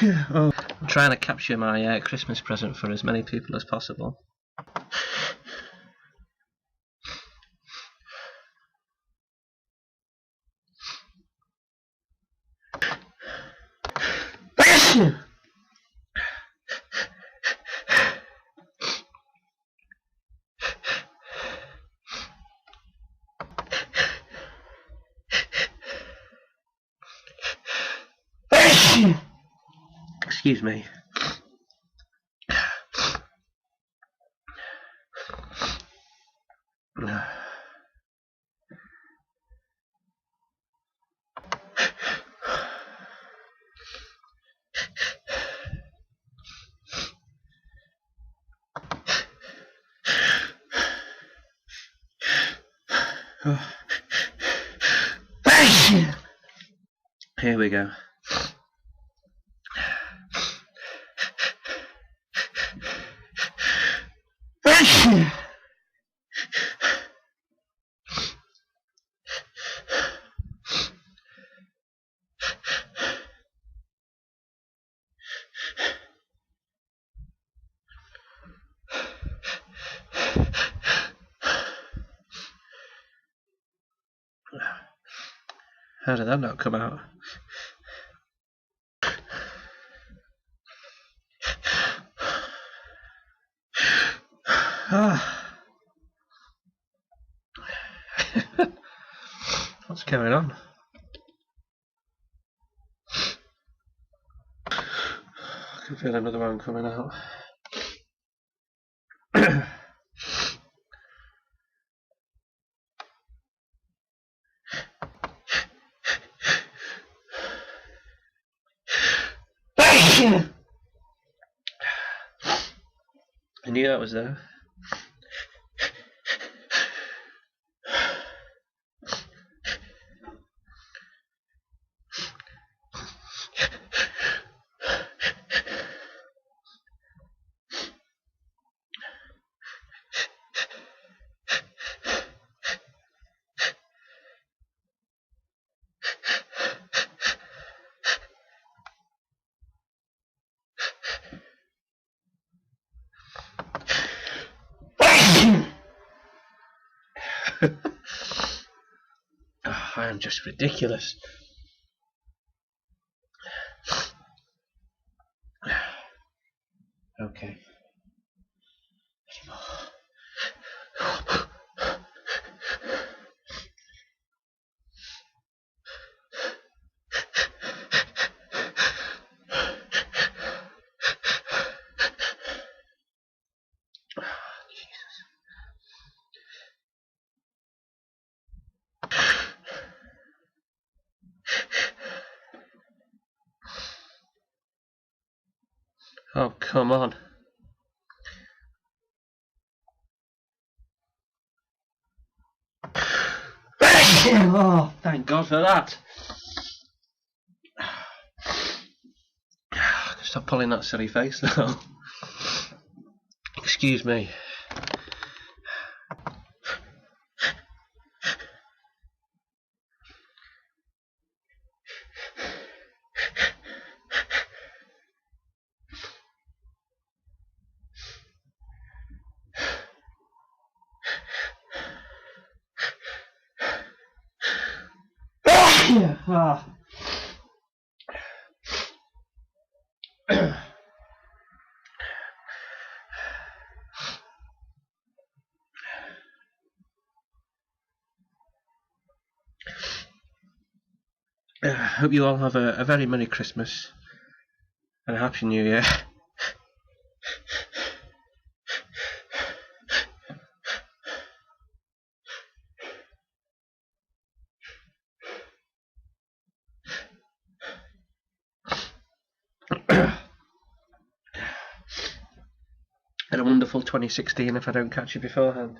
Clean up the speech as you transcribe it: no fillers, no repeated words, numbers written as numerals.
Oh, I'm trying to capture my Christmas present for as many people as possible. Excuse me. Here we go. How did that not come out? What's going on? I can feel another one coming out. I knew that was there. Oh, I am just ridiculous. Okay. Oh, come on. Oh, thank God for that. Stop pulling that silly face now. Excuse me. Hope you all have a very Merry Christmas and a Happy New Year. And a wonderful 2016 if I don't catch you beforehand.